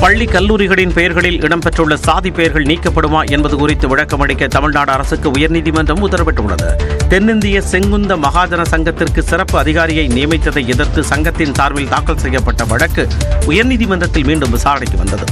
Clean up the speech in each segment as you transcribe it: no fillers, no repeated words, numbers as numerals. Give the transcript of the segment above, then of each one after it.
பள்ளி கல்லூரிகளின் பெயர்களில் இடம்பெற்றுள்ள சாதி பெயர்கள் நீக்கப்படுமா என்பது குறித்து விளக்கமளிக்க தமிழ்நாடு அரசுக்கு உயர்நீதிமன்றம் உத்தரவிட்டுள்ளது. தென்னிந்திய செங்குந்த மகாஜன சங்கத்திற்கு சிறப்பு அதிகாரியை நியமித்ததை எதிர்த்து சங்கத்தின் சார்பில் தாக்கல் செய்யப்பட்ட வழக்கு உயர்நீதிமன்றத்தில் மீண்டும் விசாரணைக்கு வந்தது.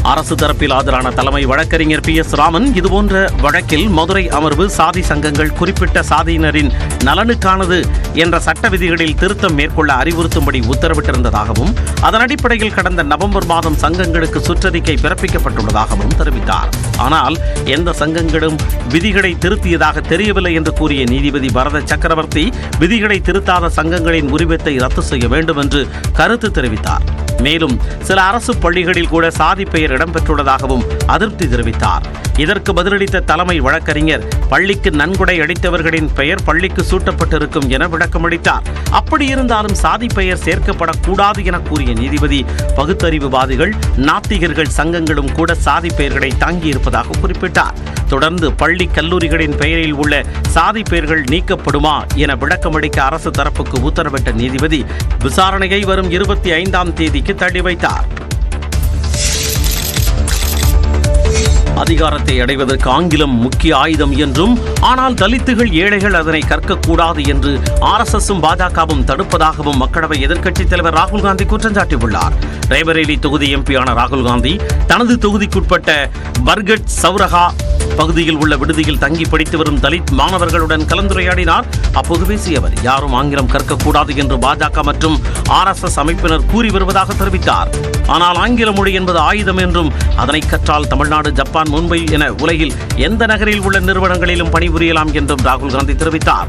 அரசு தரப்பில் ஆஜரான தலைமை வழக்கறிஞர் PS ராமன் இதுபோன்ற வழக்கில் மதுரை அமர்வு சாதி சங்கங்கள் குறிப்பிட்ட சாதியினரின் நலனுக்கானது என்ற சட்ட விதிகளில் திருத்தம் மேற்கொள்ள அறிவுறுத்தும்படி உத்தரவிட்டிருந்ததாகவும் அதன் அடிப்படையில் கடந்த நவம்பர் மாதம் சங்கங்களுக்கு சுற்றறிக்கை பிறப்பிக்கப்பட்டுள்ளதாகவும் தெரிவித்தார். ஆனால் எந்த சங்கங்களும் விதிகளை திருத்தியதாக தெரியவில்லை என்று கூறிய நீதிபதி பரத சக்கரவர்த்தி விதிகளை திருத்தாத சங்கங்களின் உரிமத்தை ரத்து செய்ய வேண்டும் என்று கருத்து தெரிவித்தார். மேலும் சில அரசு பள்ளிகளில் கூட சாதி பெயர் இடம்பெற்றுள்ளதாகவும் அதிருப்தி தெரிவித்தார். இதற்கு பதிலளித்த தலைமை வழக்கறிஞர் பள்ளிக்கு நன்கொடை அளித்தவர்களின் பெயர் பள்ளிக்கு சூட்டப்பட்டிருக்கும் என விளக்கமளித்தார். அப்படி இருந்தாலும் சாதி பெயர் சேர்க்கப்படக்கூடாது என கூறிய நீதிபதி பகுத்தறிவுவாதிகள், நாத்திகர்கள் சங்கங்களும் கூட சாதி பெயர்களை தாங்கியிருப்பதாக குறிப்பிட்டார். தொடர்ந்து பள்ளி கல்லூரிகளின் பெயரில் உள்ள சாதி பெயர்கள் நீக்கப்படுமா என விளக்கமளிக்க அரசு தரப்புக்கு உத்தரவிட்ட நீதிபதி விசாரணையை வரும் 25ஆம் தேதிக்கு தள்ளி வைத்தார். அதிகாரத்தை அடைவதற்கு ஆங்கிலம் முக்கிய ஆயுதம் என்றும், ஆனால் தலித்துகள் ஏழைகள் அதனை கற்கக்கூடாது என்று RSSும் பாஜகவும் தடுப்பதாகவும் மக்களவை எதிர்க்கட்சித் தலைவர் ராகுல் காந்தி குற்றம் சாட்டியுள்ளார். ரேபரேலி தொகுதி எம்பியான ராகுல் காந்தி தனது தொகுதிக்குட்பட்ட பர்கட் சௌரகா பகுதியில் உள்ள விடுதியில் தங்கி படித்து வரும் தலித் மாணவர்களுடன் கலந்துரையாடினார். அப்போது பேசிய அவர் யாரும் ஆங்கிலம் கற்கக்கூடாது என்று பாஜக மற்றும் RSS அமைப்பினர் கூறி வருவதாக தெரிவித்தார். ஆனால் ஆங்கில மொழி என்பது ஆயுதம் என்றும் அதனை கற்றால் தமிழ்நாடு, ஜப்பான், மும்பை என உலகில் எந்த நகரில் உள்ள நிறுவனங்களிலும் பணிபுரியலாம் என்றும் ராகுல் காந்தி தெரிவித்தார்.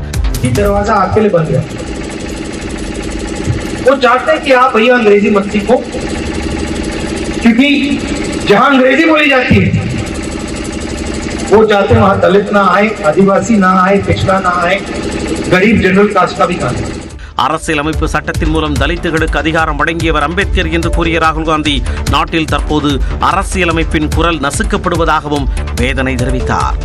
वो चाहते हैं कि आप भैया अंग्रेजी मत सीखो, क्योंकि जहां अंग्रेजी बोली जाती है वो चाहते हैं वहां दलित ना आए, आदिवासी ना आए, पिछड़ा ना आए, गरीब जनरल कास्ट का भी ना आए. அரசியலமைப்பு சட்டத்தின் மூலம் தலித்துகளுக்கு அதிகாரம் வழங்கியவர் அம்பேத்கர் என்று கூறிய ராகுல் காந்தி நாட்டில் தற்போது அரசியலமைப்பின் குரல் நசுக்கப்படுவதாகவும் வேதனை தெரிவித்தார்.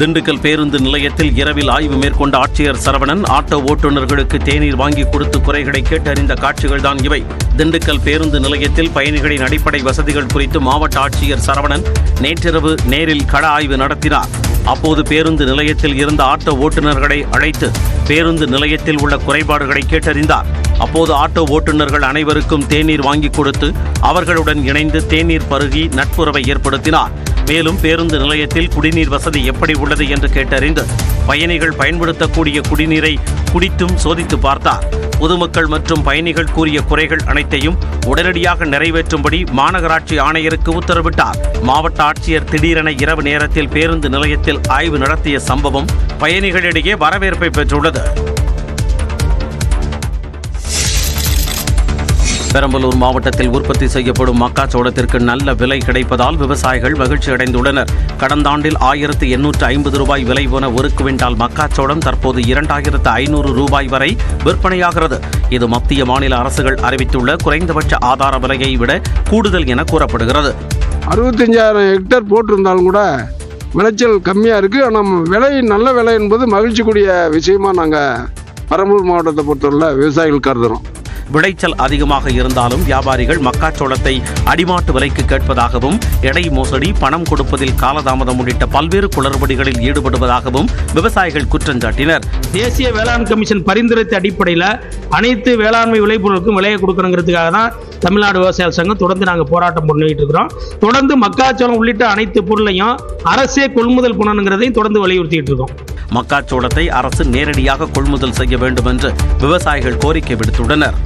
திண்டுக்கல் பேருந்து நிலையத்தில் இரவில் ஆய்வு மேற்கொண்ட ஆட்சியர் சரவணன் ஆட்டோ ஓட்டுநர்களுக்கு தேநீர் வாங்கி கொடுத்து குறைகளை கேட்டறிந்த காட்சிகள்தான் இவை. திண்டுக்கல் பேருந்து நிலையத்தில் பயணிகளின் அடிப்படை வசதிகள் குறித்து மாவட்ட ஆட்சியர் சரவணன் நேற்றிரவு நேரில் கள ஆய்வு நடத்தினார். அப்போது பேருந்து நிலையத்தில் இருந்த ஆட்டோ ஓட்டுநர்களை அழைத்து பேருந்து நிலையத்தில் உள்ள குறைபாடுகளை கேட்டறிந்தார். அப்போது ஆட்டோ ஓட்டுநர்கள் அனைவருக்கும் தேநீர் வாங்கி கொடுத்து அவர்களுடன் இணைந்து தேநீர் பருகி நட்புறவை ஏற்படுத்தினார். மேலும் பேருந்து நிலையத்தில் குடிநீர் வசதி எப்படி உள்ளது என்று கேட்டறிந்து பயணிகள் பயன்படுத்தக்கூடிய குடிநீரை குடித்தும் சோதித்து பார்த்தார். பொதுமக்கள் மற்றும் பயணிகள் கூறிய குறைகள் அனைத்தையும் உடனடியாக நிறைவேற்றும்படி மாநகராட்சி ஆணையருக்கு உத்தரவிட்டார். மாவட்ட ஆட்சியர் திடீரென இரவு நேரத்தில் பேருந்து நிலையத்தில் ஆய்வு நடத்திய சம்பவம் பயணிகளிடையே வரவேற்பை பெற்றுள்ளது. பெரம்பலூர் மாவட்டத்தில் உற்பத்தி செய்யப்படும் மக்காச்சோளத்திற்கு நல்ல விலை கிடைப்பதால் விவசாயிகள் மகிழ்ச்சி அடைந்துள்ளனர். கடந்த ஆண்டில் 1850 ரூபாய் விலை போன ஒரு குவிண்டால் மக்காச்சோளம் தற்போது 2500 ரூபாய் வரை விற்பனையாகிறது. இது மத்திய மாநில அரசுகள் அறிவித்துள்ள குறைந்தபட்ச ஆதார விலையை விட கூடுதல் என கூறப்படுகிறது. 65,000 ஹெக்டேர் போட்டிருந்தாலும் கூட விளைச்சல் கம்மியாக இருக்குது. ஆனால் விலை நல்ல விலை என்பது மகிழ்ச்சிக்குரிய விஷயமா நாங்கள் பெரம்பலூர் மாவட்டத்தை பொறுத்தவரை விவசாயிகள் கருதுகிறோம். விளைச்சல் அதிகமாக இருந்தாலும் வியாபாரிகள் மக்காச்சோளத்தை அடிமாட்டு விலைக்கு கேட்பதாகவும் எடை மோசடி, பணம் கொடுப்பதில் காலதாமதம் உள்ளிட்ட பல்வேறு குளறுபடிகளில் ஈடுபடுவதாகவும் விவசாயிகள் குற்றம் சாட்டினர். தேசிய வேளாண் கமிஷன் பரிந்துரைத்த அடிப்படையில் அனைத்து வேளாண்மை விளைபொருளுக்கும் விலையை கொடுக்கணுங்கிறதுக்காக தான் தமிழ்நாடு விவசாயிகள் சங்கம் தொடர்ந்து நாங்கள் போராட்டம் பண்ணிட்டு இருக்கிறோம். தொடர்ந்து மக்காச்சோளம் உள்ளிட்ட அனைத்து பொருளையும் அரசே கொள்முதல் பண்ணணுங்கிறதையும் தொடர்ந்து வலியுறுத்திட்டு இருக்கோம். மக்காச்சோளத்தை அரசு நேரடியாக கொள்முதல் செய்ய வேண்டும் என்று விவசாயிகள் கோரிக்கை விடுத்துள்ளனர்.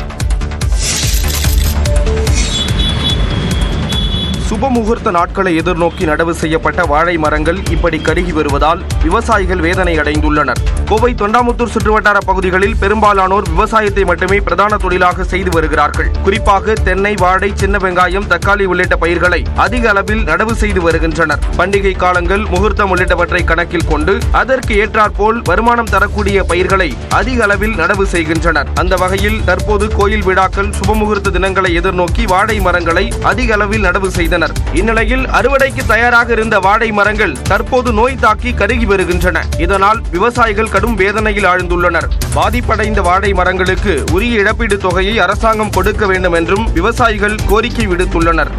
சுபமுகூர்த்த நாட்களை எதிர்நோக்கி நடவு செய்யப்பட்ட வாழை மரங்கள் இப்படி கருகி வருவதால் விவசாயிகள் வேதனை அடைந்துள்ளனர். கோவை தொண்டாமுத்தூர் சுற்றுவட்டார பகுதிகளில் பெரும்பாலானோர் விவசாயத்தை மட்டுமே பிரதான தொழிலாக செய்து வருகிறார்கள். குறிப்பாக தென்னை, வாழை, சின்ன வெங்காயம், தக்காளி உள்ளிட்ட பயிர்களை அதிக அளவில் நடவு செய்து வருகின்றனர். பண்டிகை காலங்கள், முகூர்த்தம் உள்ளிட்டவற்றை கணக்கில் கொண்டு அதற்கு ஏற்றாற்போல் வருமானம் தரக்கூடிய பயிர்களை அதிக அளவில் நடவு செய்கின்றனர். அந்த வகையில் தற்போது கோயில் விழாக்கள், சுபமுகூர்த்த தினங்களை எதிர்நோக்கி வாழை மரங்களை அதிக அளவில் நடவு செய்தனர். வைத்தனர். இந்நிலையில் அறுவடைக்கு தயாராக இருந்த வாழை மரங்கள் தற்போது நோய் தாக்கி கருகி வருகின்றன. இதனால் விவசாயிகள் கடும் வேதனையில் ஆழ்ந்துள்ளனர். பாதிப்படைந்த வாழை மரங்களுக்கு உரிய இழப்பீடு தொகையை அரசாங்கம் கொடுக்க வேண்டும் என்றும் விவசாயிகள் கோரிக்கை விடுத்துள்ளனர்.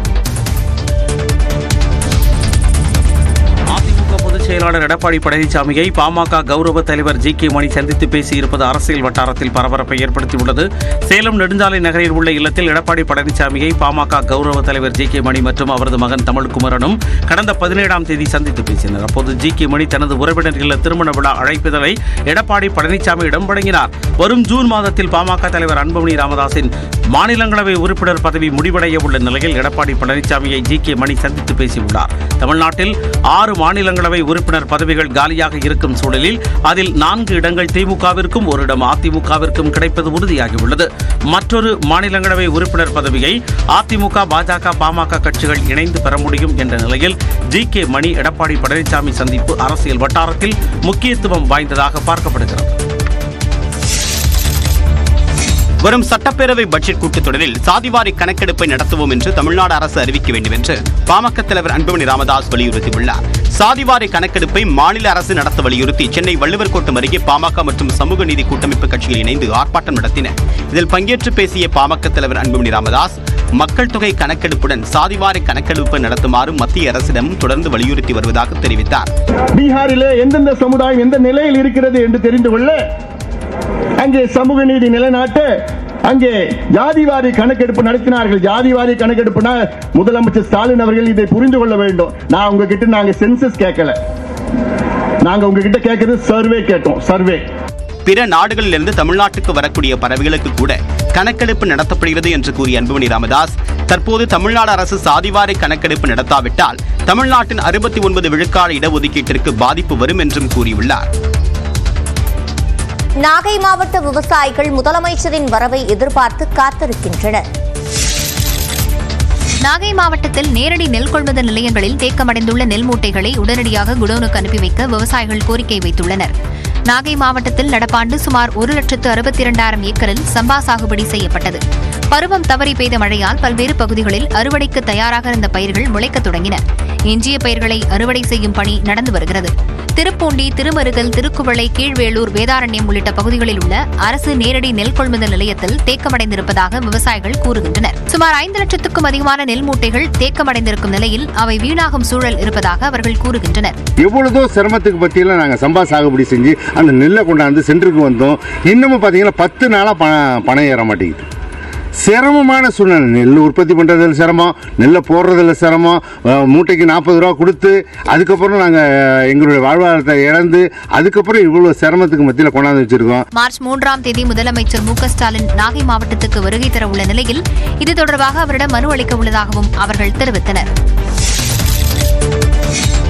செயலாளர் எடப்பாடி பழனிசாமியை பாமக கௌரவ தலைவர் ஜி.கே. மணி சந்தித்து பேசியிருப்பது அரசியல் வட்டாரத்தில் பரபரப்பை ஏற்படுத்தியுள்ளது. சேலம் நெடுஞ்சாலை நகரில் உள்ள இல்லத்தில் எடப்பாடி பழனிசாமியை பாமக கௌரவ தலைவர் ஜி.கே. மணி மற்றும் அவரது மகன் தமிழ்குமரனும் கடந்த 17ஆம் தேதி சந்தித்து பேசினர். அப்போது ஜி.கே. மணி தனது உறவினர் இல்ல திருமண விழா அழைப்பிதழை எடப்பாடி பழனிசாமியிடம் வழங்கினார். வரும் ஜூன் மாதத்தில் பாமக தலைவர் அன்புமணி ராமதாஸின் மாநிலங்களவை உறுப்பினர் பதவி முடிவடைய உள்ள நிலையில் எடப்பாடி பழனிசாமியை ஜி.கே. மணி சந்தித்து பேசியுள்ளார். தமிழ்நாட்டில் 6 மாநிலங்களவை உறுப்பினர் பதவிகள் காலியாக இருக்கும் சூழலில் அதில் 4 இடங்கள் திமுகவிற்கும் 1 இடம் அதிமுகவிற்கும் கிடைப்பது உறுதியாகியுள்ளது. மற்றொரு மாநிலங்களவை உறுப்பினர் பதவியை அதிமுக, பாஜக, பாமக கட்சிகள் இணைந்து பெற முடியும் என்ற நிலையில் ஜி.கே. மணி எடப்பாடி பழனிசாமி சந்திப்பு அரசியல் வட்டாரத்தில் முக்கியத்துவம் வாய்ந்ததாக பார்க்கப்படுகிறது. வரும் சட்டப்பேரவை பட்ஜெட் கூட்டத்தொடரில் சாதிவாரி கணக்கெடுப்பை நடத்துவோம் என்று தமிழ்நாடு அரசு அறிவிக்க வேண்டும் என்று பாமக தலைவர் அன்புமணி ராமதாஸ் வலியுறுத்தியுள்ளார். சாதிவாரி கணக்கெடுப்பை மாநில அரசு நடத்த வலியுறுத்தி சென்னை வள்ளுவர் கோட்டம் அருகே பாமக மற்றும் சமூக நீதி கூட்டமைப்பு கட்சிகள் இணைந்து ஆர்ப்பாட்டம் நடத்தின. இதில் பங்கேற்று பேசிய பாமக தலைவர் அன்புமணி ராமதாஸ் மக்கள் தொகை கணக்கெடுப்புடன் சாதிவாரி கணக்கெடுப்பு நடத்துமாறு மத்திய அரசிடம் தொடர்ந்து வலியுறுத்தி வருவதாக தெரிவித்தார். பீகாரிலே எந்தெந்த சமுதாயம் எந்த நிலையில் இருக்கிறது என்று தெரிந்து கொள்ள அங்கே சமூக நீதி நிலைநாட்ட அங்கே ஜாதிவாரி கணக்கெடுப்பு நடத்தினார்கள். ஜாதிவாரி கணக்கெடுப்புனா முதலமைச்சர் ஸ்டாலின் அவர்கள் இதை புரிந்து கொள்ள வேண்டும். நான் உங்ககிட்ட நாங்க சென்சஸ் கேட்கல, நாங்க உங்ககிட்ட கேட்கறது சர்வே கேட்டோம். சர்வே பிற நாடுகளிலிருந்து தமிழ்நாட்டுக்கு வரக்கூடிய பறவைகளுக்கு கூட கணக்கெடுப்பு நடத்தப்படுகிறது என்று கூறிய அன்புமணி ராமதாஸ் தற்போது தமிழ்நாடு அரசு சாதிவாரி கணக்கெடுப்பு நடத்தாவிட்டால் தமிழ்நாட்டின் 69 விழுக்காடு இடஒதுக்கீட்டிற்கு பாதிப்பு வரும் என்றும் கூறியுள்ளார். நாகை மாவட்ட விவசாயிகள் முதலமைச்சரின் வரவை எதிர்பார்த்து காத்திருக்கின்றனர். நாகை மாவட்டத்தில் நேரடி நெல் கொள்முதல் நிலையங்களில் தேக்கமடைந்துள்ள நெல் மூட்டைகளை உடனடியாக குடோனுக்கு அனுப்பி வைக்க விவசாயிகள் கோரிக்கை வைத்துள்ளனர். நாகை மாவட்டத்தில் நடப்பாண்டு சுமார் 1,62,200 ஏக்கரில் சம்பா சாகுபடி செய்யப்பட்டது. பருவம் தவறி பெய்த மழையால் பல்வேறு பகுதிகளில் அறுவடைக்கு தயாராக இருந்த பயிர்கள் முளைக்கத் தொடங்கின. எஞ்சிய பயிர்களை அறுவடை செய்யும் பணி நடந்து வருகிறது. திருப்பூண்டி, திருமருகல், திருக்குவளை, கீழ்வேளூர், வேதாரண்யம் உள்ளிட்ட பகுதிகளில் உள்ள அரசு நேரடி நெல் கொள்முதல் நிலையத்தில் தேக்கமடைந்திருப்பதாக விவசாயிகள் கூறுகின்றனர். சுமார் 5 லட்சத்துக்கும் அதிகமான நெல் மூட்டைகள் தேக்கமடைந்திருக்கும் நிலையில் அவை வீணாகும் சூழல் இருப்பதாக அவர்கள் கூறுகின்றனர். எவ்வளவோ சிரமத்துக்கு பத்தியில நாங்கள் சம்பா சாகுபடி செஞ்சு அந்த நெல்லை கொண்டாந்து சென்டருக்கு வந்தோம். இன்னமும் பார்த்தீங்கன்னா 10 நாளாக பணம் ஏற மாட்டேங்குது. சிரமமான சூழ்நிலை. நெல் உற்பத்தி பண்ணுறதில் சிரமம், நெல்லை போடுறதில் சிரமம், மூட்டைக்கு 40 ரூபா கொடுத்து அதுக்கப்புறம் நாங்கள் எங்களுடைய வாழ்வாதாரத்தை இழந்து அதுக்கப்புறம் இவ்வளோ சிரமத்துக்கு மத்தியில் கொண்டாந்து வச்சிருக்கோம். மார்ச் 3ஆம் தேதி முதலமைச்சர் மு.க. ஸ்டாலின் நாகை மாவட்டத்துக்கு வருகை தர உள்ள நிலையில் இது தொடர்பாக அவரிடம் மனு அளிக்க உள்ளதாகவும் அவர்கள் தெரிவித்தனர்.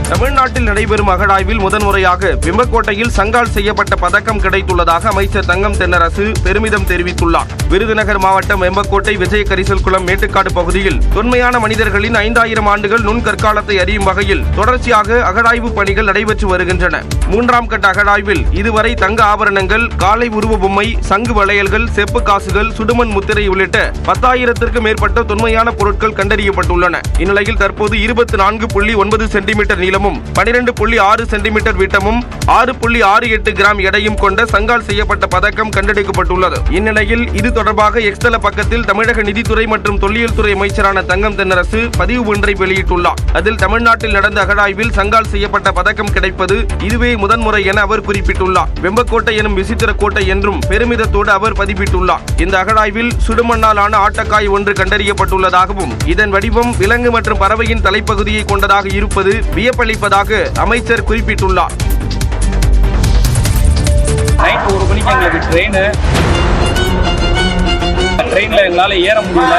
தமிழ்நாட்டில் நடைபெறும் அகழாய்வில் முதன்முறையாக வெம்பக்கோட்டையில் சங்கால் செய்யப்பட்ட பதக்கம் கிடைத்துள்ளதாக அமைச்சர் தங்கம் தென்னரசு பெருமிதம் தெரிவித்துள்ளார். விருதுநகர் மாவட்டம் வெம்பக்கோட்டை விஜய கரிசல்குளம் மேட்டுக்காடு பகுதியில் தொன்மையான மனிதர்களின் 5000 ஆண்டுகள் நுண்கற்காலத்தை அறியும் வகையில் தொடர்ச்சியாக அகழாய்வு பணிகள் நடைபெற்று வருகின்றன. 3ஆம் கட்ட அகழாய்வில் இதுவரை தங்க ஆபரணங்கள், காளை உருவ பொம்மை, சங்கு வளையல்கள், செப்பு காசுகள், சுடுமண் முத்திரை உள்ளிட்ட 10,000த்திற்கும் மேற்பட்ட தொன்மையான பொருட்கள் கண்டறியப்பட்டுள்ளன. இந்நிலையில் தற்போது 24.9 சென்டிமீட்டர் நீளமும் 12.6 சென்டிமீட்டர் விட்டமும் 6.68 கிராம் எடையும் கொண்ட சங்கால் செய்யப்பட்ட பதக்கம் கண்டெடுக்கப்பட்டுள்ளது. இந்நிலையில் இது தொடர்பாக எக்ஸ்தல பக்கத்தில் தமிழக நிதித்துறை மற்றும் தொல்லியல் துறை அமைச்சரான தங்கம் தென்னரசு பதிவு ஒன்றை வெளியிட்டுள்ளார். அதில் தமிழ்நாட்டில் நடந்த அகழாய்வில் சங்கால் செய்யப்பட்ட பதக்கம் கிடைப்பது இதுவே முதன்முறை என அவர் குறிப்பிட்டுள்ளார். வெம்பக்கோட்டை எனும் விசித்திர கோட்டை என்றும் பெருமிதத்தோடு அவர் பதிப்பிட்டுள்ளார். இந்த அகழாய்வில் சுடுமண்ணால் ஆன ஆட்டக்காய் ஒன்று கண்டறியப்பட்டுள்ளதாகவும் இதன் வடிவம் விலங்கு மற்றும் பறவையின் தலைப்பகுதியை கொண்டதாக இருப்பது வியப்பளிப்பதாக அமைச்சர் குறிப்பிட்டுள்ளார். நைட் 1 மணிக்கு எங்களுக்கு ட்ரெயின்ல எங்களால் ஏற முடியல.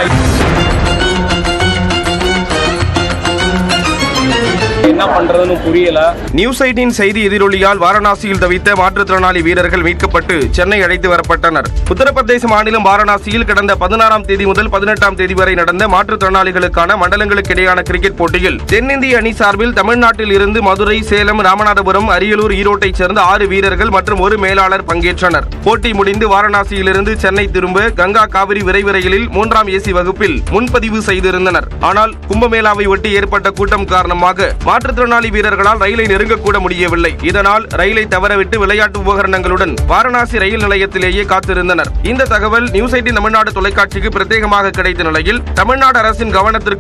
என்ன பண்றதுன்னு புரியல. நியூஸ் 18 செய்தி எதிரொலியால் வாரணாசியில் தவித்த மாற்றுத்திறனாளி வீரர்கள் மீட்கப்பட்டு சென்னை அழைத்து வரப்பட்டனர். உத்தரப்பிரதேச மாநிலம் வாரணாசியில் கடந்த 16ஆம் தேதி முதல் 18ஆம் தேதி வரை நடந்த மாற்றுத்திறனாளிகளுக்கான மண்டலங்களுக்கு இடையான கிரிக்கெட் போட்டியில் தென்னிந்திய அணி சார்பில் தமிழ்நாட்டில் இருந்து மதுரை, சேலம், ராமநாதபுரம், அரியலூர், ஈரோட்டைச் சேர்ந்த 6 வீரர்கள் மற்றும் ஒரு மேலாளர் பங்கேற்றனர். போட்டி முடிந்து வாரணாசியிலிருந்து சென்னை திரும்ப கங்கா காவிரி விரைவு ரயிலில் 3ஆம் ஏசி வகுப்பில் முன்பதிவு செய்திருந்தனர். ஆனால் கும்பமேளாவை ஒட்டி ஏற்பட்ட கூட்டம் காரணமாக மாற்றுத்திறனாளி வீரர்களால் ரயிலை நெருங்கக்கூட முடியவில்லை. இதனால் ரயிலை தவறவிட்டு விளையாட்டு உபகரணங்களுடன் வாரணாசி ரயில் நிலையத்திலேயே காத்திருந்தனர். இந்த தகவல் நியூஸ் 18 தமிழ்நாடு தொலைக்காட்சிக்கு பிரத்யேகமாக கிடைத்த நிலையில் தமிழ்நாடு அரசின் கவனத்திற்கு